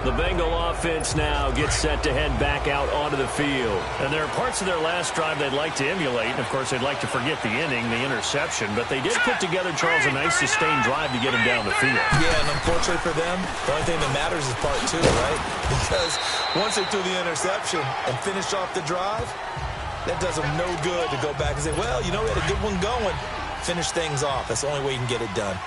The Bengal offense now gets set to head back out onto the field. And there are parts of their last drive they'd like to emulate. And, of course, they'd like to forget the inning, the interception. But they did put together, Charles, a nice sustained drive to get him down the field. Yeah, and unfortunately for them, the only thing that matters is part 2, right? Because once they threw the interception and finished off the drive, that does them no good to go back and say, well, you know, we had a good one going. Finish things off. That's the only way you can get it done.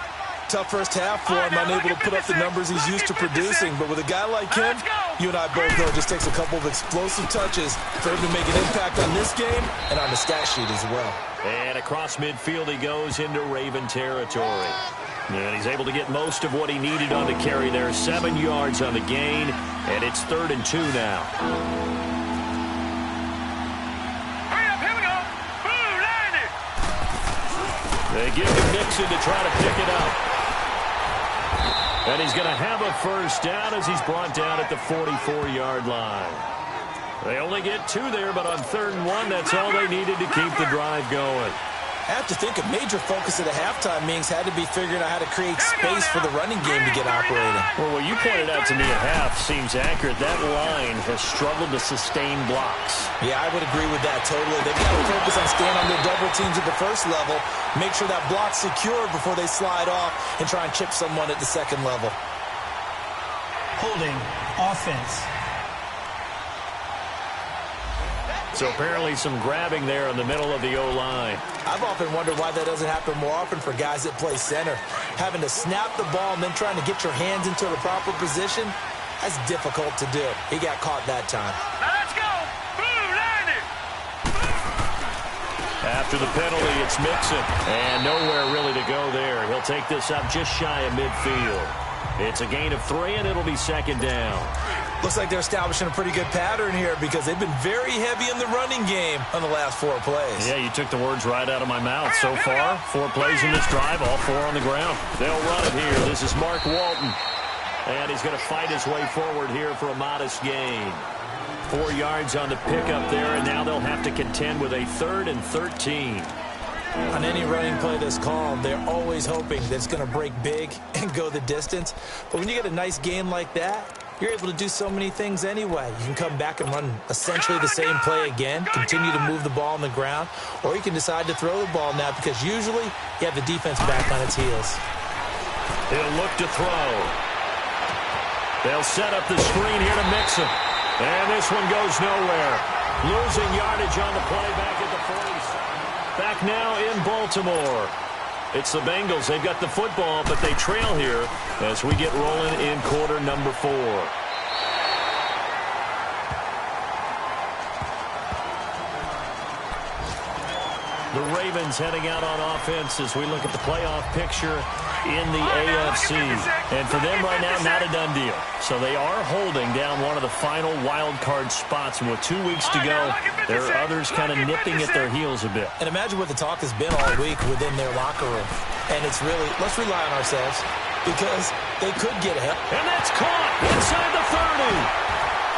Tough first half for him, unable to put up the numbers he's used to producing. But with a guy like him, you and I both know it just takes a couple of explosive touches for him to make an impact on this game and on the stat sheet as well. And across midfield he goes into Raven territory. And he's able to get most of what he needed on the carry there. 7 yards on the gain, and it's 3rd and 2 now. Hurry up, here we go. Boo, line it. They give to Nixon to try to pick it up. And he's going to have a first down as he's brought down at the 44-yard line. They only get 2 there, but on 3rd and 1, that's all they needed to keep the drive going. I have to think a major focus at the halftime meetings had to be figuring out how to create space for the running game to get operating. Well, what you pointed out to me at half seems accurate. That line has struggled to sustain blocks. Yeah, I would agree with that totally. They've got to focus on staying on their double teams at the first level, make sure that block's secured before they slide off and try and chip someone at the second level. Holding, offense. So apparently some grabbing there in the middle of the O-line. I've often wondered why that doesn't happen more often for guys that play center. Having to snap the ball and then trying to get your hands into the proper position, that's difficult to do. He got caught that time. Now let's go. Boo, line it. After the penalty, it's Mixon. And nowhere really to go there. He'll take this up just shy of midfield. It's a gain of 3, and it'll be 2nd down. Looks like they're establishing a pretty good pattern here because they've been very heavy in the running game on the last 4 plays. Yeah, you took the words right out of my mouth. So far, 4 plays in this drive, all 4 on the ground. They'll run it here. This is Mark Walton. And he's going to fight his way forward here for a modest gain. 4 yards on the pickup there, and now they'll have to contend with a 3rd and 13. On any running play that's called, they're always hoping that it's going to break big and go the distance. But when you get a nice gain like that, you're able to do so many things anyway. You can come back and run essentially the same play again, continue to move the ball on the ground, or you can decide to throw the ball now because usually you have the defense back on its heels. He'll look to throw. They'll set up the screen here to Mixon. And this one goes nowhere. Losing yardage on the play back at the 40. Back now in Baltimore. It's the Bengals. They've got the football, but they trail here as we get rolling in quarter number 4. The Ravens heading out on offense as we look at the playoff picture in the AFC. And for them right now, not a done deal. So they are holding down one of the final wild card spots. And with 2 weeks to go, there are others kind of nipping at their heels a bit. And imagine what the talk has been all week within their locker room. And it's really, let's rely on ourselves because they could get ahead. And that's caught inside the 30.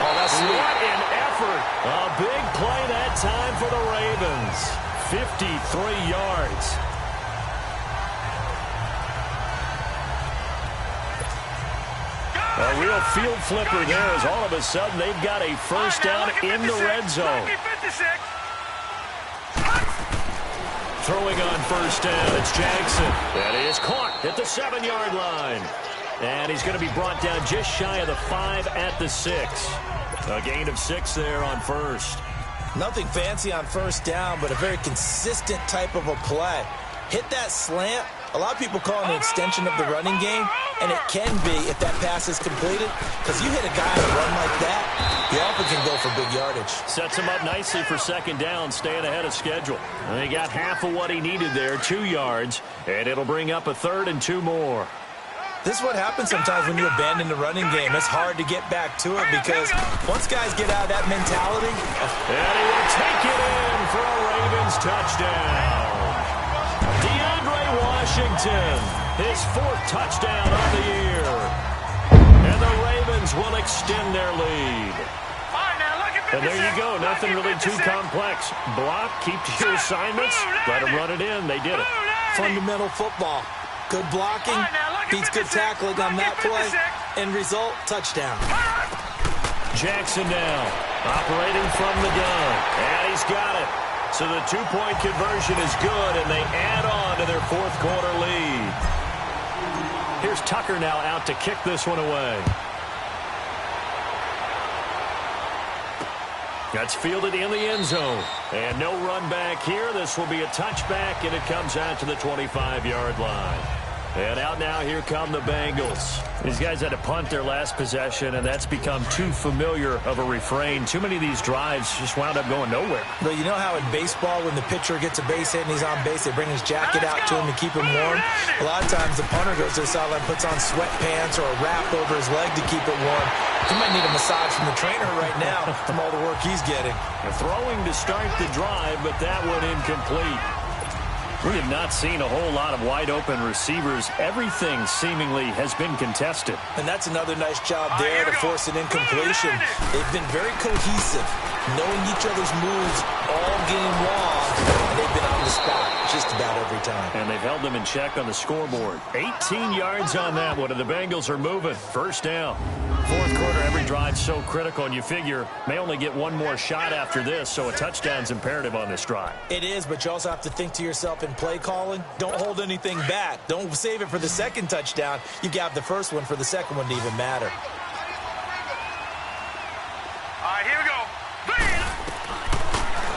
Oh, that's sweet. What an effort. A big play that time for the Ravens. 53 yards. A real field flipper there as all of a sudden they've got a first down in the red zone. Throwing on first down, it's Jackson. That is caught at the 7-yard line. And he's going to be brought down just shy of the 5 at the 6. A gain of 6 there on first. Nothing fancy on first down, but a very consistent type of a play. Hit that slant, A lot of people call it an extension of the running game, and it can be if that pass is completed, because you hit a guy on a run like that, he often can go for big yardage. Sets him up nicely for second down, staying ahead of schedule. And he got half of what he needed there, 2 yards, and it'll bring up a 3rd and 2 more. This is what happens sometimes when you abandon the running game. It's hard to get back to it because once guys get out of that mentality. And he will take it in for a Ravens touchdown. Washington, his 4th touchdown of the year. And the Ravens will extend their lead. And there you go, nothing really too complex. Block, keep to your assignments, let them run it in. They did it. Fundamental football. Good blocking, beats good tackling on that play. End result, touchdown. Jackson now, operating from the gun. And he's got it. So the 2-point conversion is good, and they add on to their 4th quarter lead. Here's Tucker now out to kick this one away. That's fielded in the end zone. And no run back here. This will be a touchback, and it comes out to the 25-yard line. And out now, here come the Bengals. These guys had to punt their last possession, and that's become too familiar of a refrain. Too many of these drives just wound up going nowhere. But you know how in baseball, when the pitcher gets a base hit and he's on base, they bring his jacket out to him to keep him warm? A lot of times, the punter goes to the sideline, puts on sweatpants or a wrap over his leg to keep it warm. He might need a massage from the trainer right now from all the work he's getting. Throwing to start the drive, but that one incomplete. We have not seen a whole lot of wide-open receivers. Everything seemingly has been contested. And that's another nice job there to force an incompletion. They've been very cohesive, knowing each other's moves all game long, and they've been on the spot just about every time. And they've held them in check on the scoreboard. 18 yards on that one, and the Bengals are moving. First down. 4th quarter, every drive so critical, and you figure may only get one more shot after this, so a touchdown's imperative on this drive. It is, but you also have to think to yourself in play calling, don't hold anything back. Don't save it for the second touchdown. You got the first one for the second one to even matter. All right, here we go.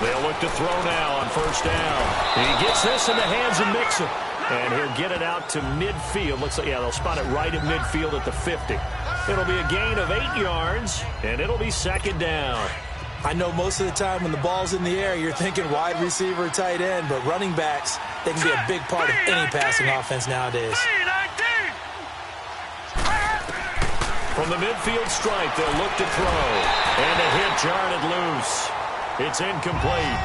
They'll look to throw now on first down. He gets this in the hands of Mixon, and he'll get it out to midfield. Looks like, yeah, they'll spot it right at midfield at the 50. It'll be a gain of 8 yards, and it'll be second down. I know most of the time when the ball's in the air, you're thinking wide receiver, tight end, but running backs, they can be a big part of any passing offense nowadays. From the midfield stripe, they'll look to throw, and a hit jarred it loose. It's incomplete.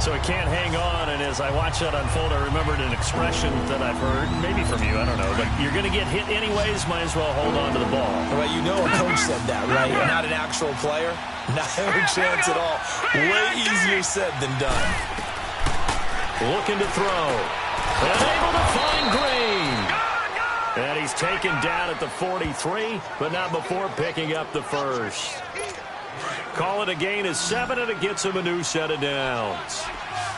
So he can't hang on, and as I watch that unfold, I remembered an expression that I've heard, maybe from you, I don't know, but you're going to get hit anyways, might as well hold on to the ball. Well, you know a coach said that, right? You're not an actual player. Not a chance at all. Way easier said than done. Looking to throw. And able to find Green. And he's taken down at the 43, but not before picking up the first. Call it a gain of 7, and it gets him a new set of downs.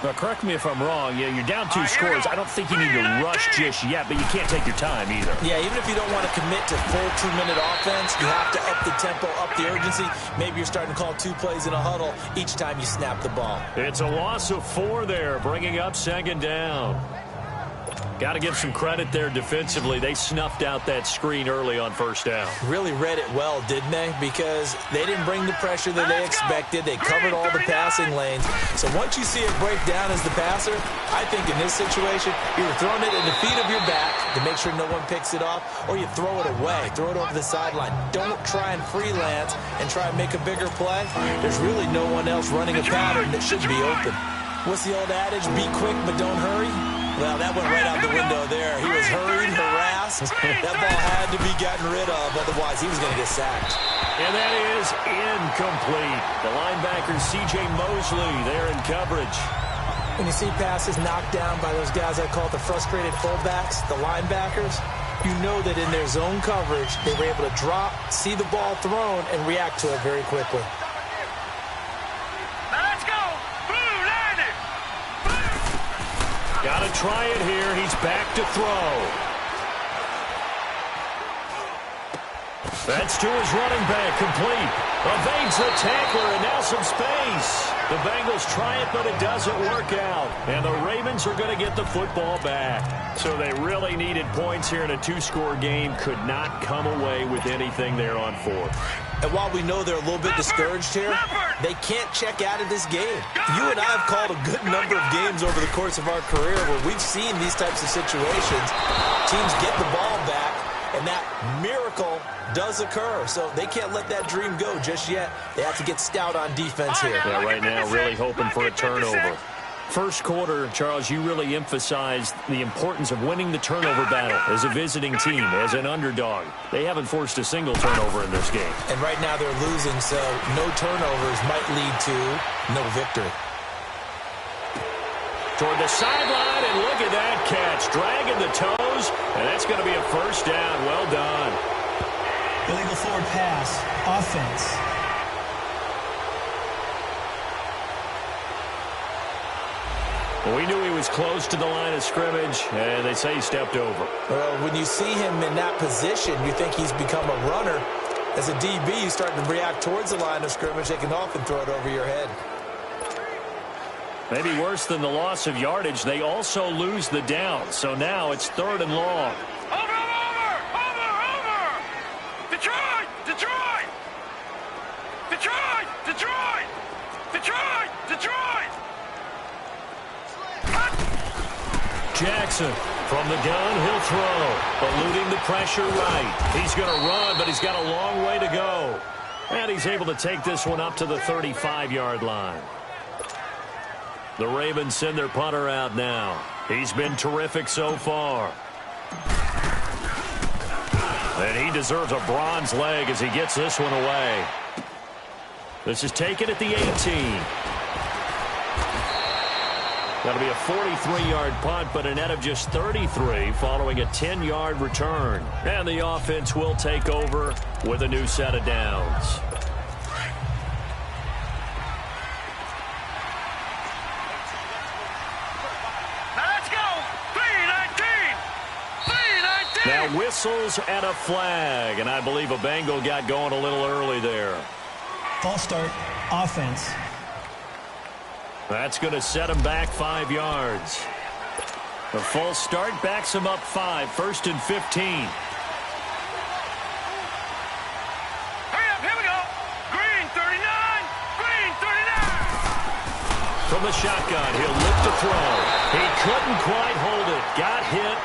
Now, correct me if I'm wrong. Yeah, you're down 2 scores. I don't think you need to rush just yet, but you can't take your time either. Yeah, even if you don't want to commit to full 2-minute offense, you have to up the tempo, up the urgency. Maybe you're starting to call 2 plays in a huddle each time you snap the ball. It's a loss of 4 there, bringing up second down. Got to give some credit there defensively. They snuffed out that screen early on first down. Really read it well, didn't they? Because they didn't bring the pressure that they expected. They covered all the passing lanes. So once you see it break down as the passer, I think in this situation, you're throwing it in the feet of your back to make sure no one picks it off, or you throw it away, throw it over the sideline. Don't try and freelance and try and make a bigger play. There's really no one else running a pattern that should be open. What's the old adage? Be quick, but don't hurry. Well, that went right out the window there. He was hurried, harassed. That ball had to be gotten rid of, otherwise he was going to get sacked. And that is incomplete. The linebacker, C.J. Mosley, there in coverage. When you see passes knocked down by those guys I call the frustrated fullbacks, the linebackers, you know that in their zone coverage, they were able to drop, see the ball thrown, and react to it very quickly. Got to try it here. He's back to throw. That's to his running back, complete. Evades the tackler, and now some space. The Bengals try it, but it doesn't work out. And the Ravens are going to get the football back. So they really needed points here in a two-score game. Could not come away with anything there on fourth. And while we know they're a little bit discouraged here, they can't check out of this game. You and I have called a good number of games over the course of our career where we've seen these types of situations. Teams get the ball back, and that miracle does occur. So they can't let that dream go just yet. They have to get stout on defense here. Yeah, right now really hoping for a turnover. First quarter, Charles, you really emphasized the importance of winning the turnover battle as a visiting team, as an underdog. They haven't forced a single turnover in this game. And right now they're losing, so no turnovers might lead to no victory. Toward the sideline, and look at that catch. Dragging the toes, and that's going to be a first down. Well done. Illegal forward pass. Offense. Well, we knew he was close to the line of scrimmage, and they say he stepped over. Well, when you see him in that position, you think he's become a runner. As a DB, you start to react towards the line of scrimmage. They can often throw it over your head. Maybe worse than the loss of yardage, they also lose the down. So now it's 3rd and long. Over! Detroit! Jackson from the gun, he'll throw. Eluding the pressure right. He's going to run, but he's got a long way to go. And he's able to take this one up to the 35-yard line. The Ravens send their punter out now. He's been terrific so far. And he deserves a bronze leg as he gets this one away. This is taken at the 18. That'll be a 43-yard punt, but a net of just 33 following a 10-yard return. And the offense will take over with a new set of downs. Now whistles and a flag, and I believe a Bengal got going a little early there. False start, offense. That's going to set him back 5 yards. The false start backs him up 5, 1st and 15. Hurry up, here we go. Green 39, Green 39. From the shotgun, he'll look to throw. He couldn't quite hold it. Got hit.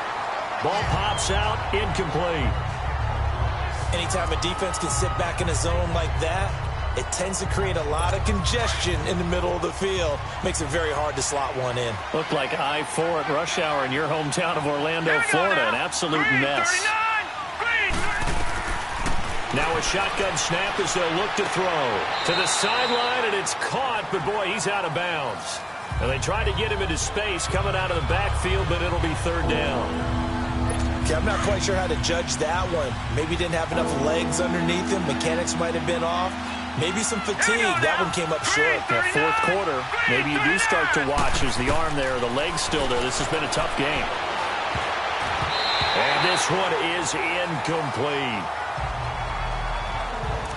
Ball pops out, incomplete. Anytime a defense can sit back in a zone like that, it tends to create a lot of congestion in the middle of the field. Makes it very hard to slot one in. Looked like I-4 at rush hour in your hometown of Orlando, Florida. An absolute mess. Now a shotgun snap as they'll look to throw. To the sideline, and it's caught, but boy, he's out of bounds. And they try to get him into space coming out of the backfield, but it'll be 3rd down. Okay, I'm not quite sure how to judge that one. Maybe didn't have enough legs underneath him. Mechanics might have been off. Maybe some fatigue. That one came up short. Yeah, 4th quarter, maybe you do start to watch as the arm there, the leg's still there. This has been a tough game. And this one is incomplete.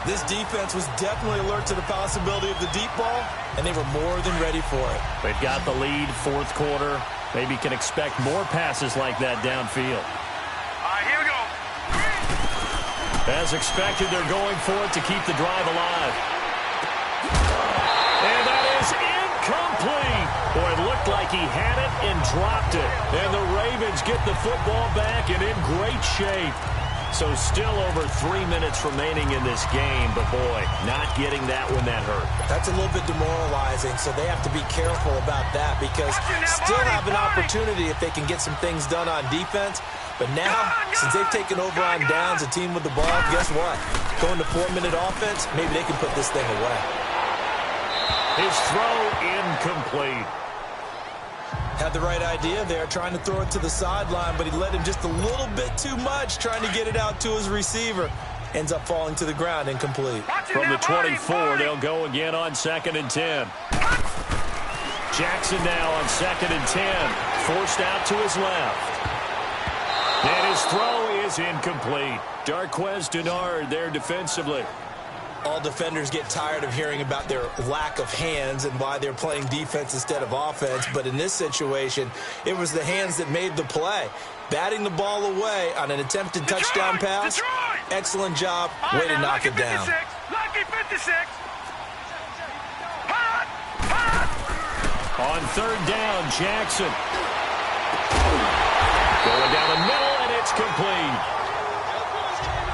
This defense was definitely alert to the possibility of the deep ball, and they were more than ready for it. They've got the lead, 4th quarter. Maybe can expect more passes like that downfield. All right, here we go. As expected, they're going for it to keep the drive alive. And that is incomplete. Boy, it looked like he had it and dropped it. And the Ravens get the football back and in great shape. So still over 3 minutes remaining in this game, but boy, not getting that one that hurt. That's a little bit demoralizing, so they have to be careful about that because still have an opportunity if they can get some things done on defense. But now, since they've taken over on downs, a team with the ball, guess what? Going to 4-minute offense, maybe they can put this thing away. His throw incomplete. Had the right idea there, trying to throw it to the sideline, but he let him just a little bit too much, trying to get it out to his receiver. Ends up falling to the ground, incomplete. From the 24, they'll go again on 2nd and 10. Jackson now on 2nd and 10. Forced out to his left. And His throw is incomplete. Darquez Denard there defensively. All defenders get tired of hearing about their lack of hands and why they're playing defense instead of offense. But in this situation, it was the hands that made the play. Batting the ball away on an attempted touchdown pass. Excellent job. Way to knock it down. Lucky 56. On third down, Jackson. Going down the middle, and it's complete.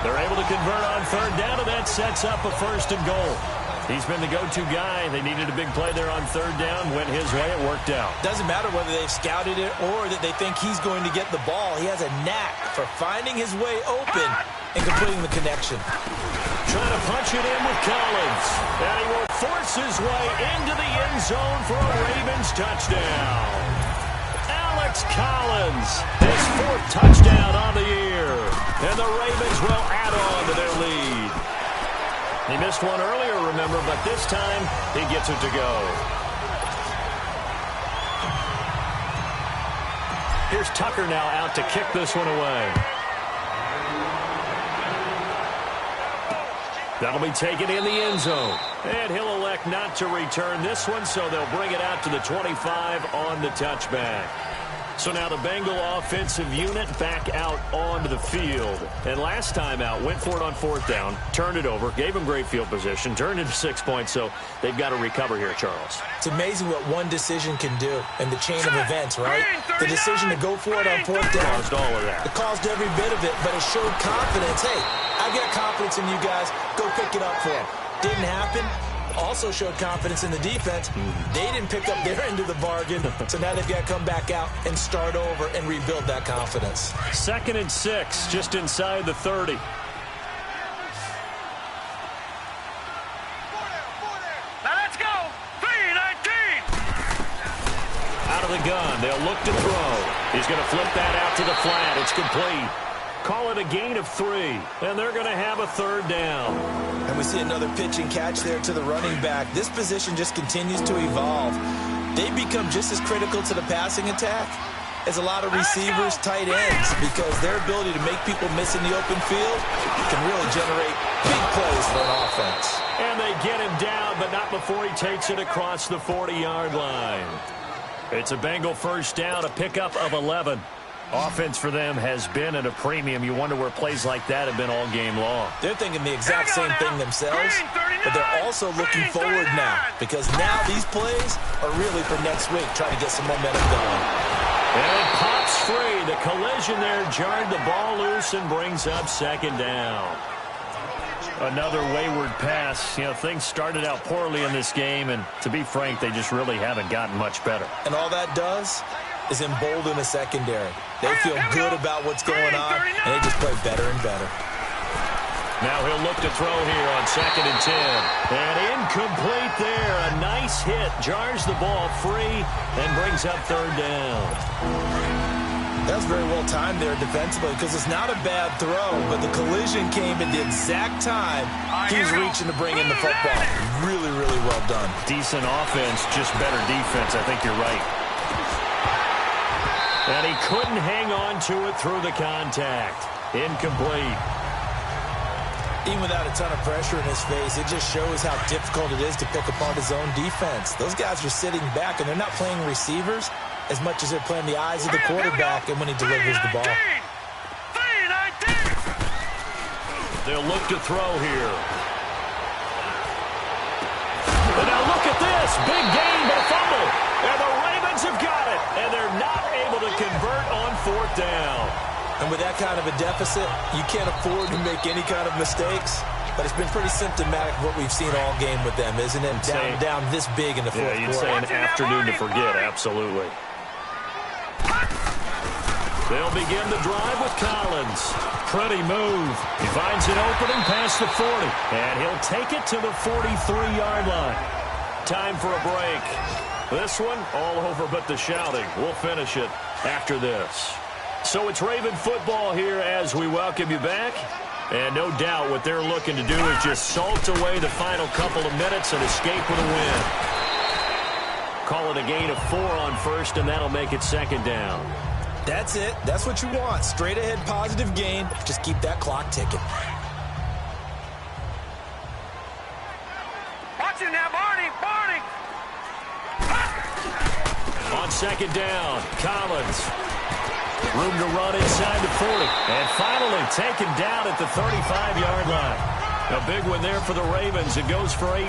They're able to convert on third down, and that sets up a 1st and goal. He's been the go-to guy. They needed a big play there on third down. Went his way. It worked out. Doesn't matter whether they've scouted it or that they think he's going to get the ball. He has a knack for finding his way open and completing the connection. Trying to punch it in with Collins. And he will force his way into the end zone for a Ravens touchdown. Alex Collins, his 4th touchdown on the year. And the Ravens will add on to their lead. He missed one earlier, remember, but this time he gets it to go. Here's Tucker now out to kick this one away. That'll be taken in the end zone. And he'll elect not to return this one, so they'll bring it out to the 25 on the touchback. So now the Bengal offensive unit back out onto the field. And last time out, went for it on 4th down, turned it over, gave him great field position, turned into 6 points, so they've got to recover here, Charles. It's amazing what one decision can do in the chain of events, right? The decision to go for it on 4th down. Caused all of that. It caused every bit of it, but it showed confidence. Hey, I've got confidence in you guys. Go pick it up for them. Didn't happen. Also showed confidence in the defense. They didn't pick up their end of the bargain, so now they've got to come back out and start over and rebuild that confidence. 2nd and 6, just inside the 30. Now let's go. 3-19. Out of the gun, they'll look to throw. He's going to flip that out to the flat. It's complete. Call it a gain of 3, and they're going to have a 3rd down. And we see another pitch and catch there to the running back. This position just continues to evolve. They become just as critical to the passing attack as a lot of receivers, tight ends, because their ability to make people miss in the open field can really generate big plays for an offense. And they get him down, but not before he takes it across the 40-yard line. It's a Bengal 1st down, a pickup of 11. Offense for them has been at a premium. You wonder where plays like that have been all game long. They're thinking the exact same thing themselves, but they're also looking forward now, because now these plays are really for next week, trying to get some momentum going. And it pops free. The collision there jarred the ball loose and brings up 2nd down. Another wayward pass. You know, things started out poorly in this game, and to be frank, they just really haven't gotten much better. And all that does is embolden the secondary. They feel good about what's going on, and they just play better and better. Now he'll look to throw here on 2nd and 10. And incomplete there. A nice hit. Jars the ball free and brings up 3rd down. That was very well timed there defensively, because it's not a bad throw, but the collision came at the exact time he was reaching to bring in the football. Really, really well done. Decent offense, just better defense. I think you're right. And he couldn't hang on to it through the contact. Incomplete. Even without a ton of pressure in his face, it just shows how difficult it is to pick apart his own defense. Those guys are sitting back, and they're not playing receivers as much as they're playing the eyes of the quarterback and when he delivers the ball. 3-19. They'll look to throw here. And now look at this. Big gain, but a fumble. And the Ravens have got it. And they're not able to convert on 4th down. And with that kind of a deficit, you can't afford to make any kind of mistakes. But it's been pretty symptomatic of what we've seen all game with them, isn't it? Down this big in the fourth quarter. Yeah, you'd say an afternoon to forget, absolutely. They'll begin the drive with Collins. Pretty move. He finds an opening past the 40. And he'll take it to the 43-yard line. Time for a break. This one, all over but the shouting. We'll finish it after this. So it's Raven football here as we welcome you back. And no doubt what they're looking to do is just salt away the final couple of minutes and escape with a win. Call it a gain of 4 on 1st, and that'll make it 2nd down. That's it. That's what you want. Straight ahead positive gain. Just keep that clock ticking. Watch it now, Barney. On second down, Collins. Room to run inside the 40. And finally taken down at the 35-yard line. A big one there for the Ravens. It goes for 18.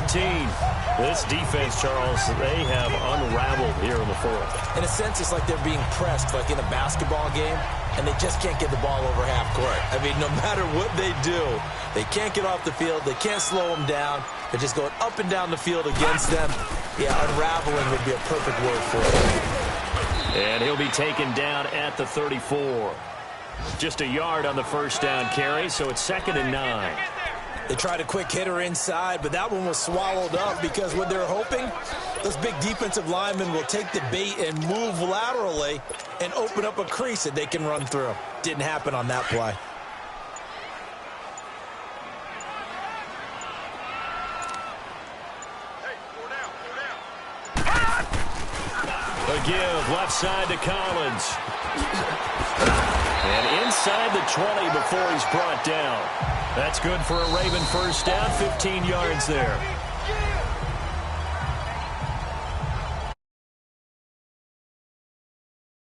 This defense, Charles, they have unraveled here in the fourth. In a sense, it's like they're being pressed like in a basketball game, and they just can't get the ball over half court. I mean, no matter what they do, they can't get off the field. They can't slow them down. They're just going up and down the field against them. Yeah, unraveling would be a perfect word for it. And he'll be taken down at the 34. Just a yard on the first down carry, so it's 2nd and 9. They tried a quick hitter inside, but that one was swallowed up because what they're hoping, those big defensive linemen will take the bait and move laterally and open up a crease that they can run through. Didn't happen on that play. A give left side to Collins. And inside the 20 before he's brought down. That's good for a Raven first down, 15 yards there.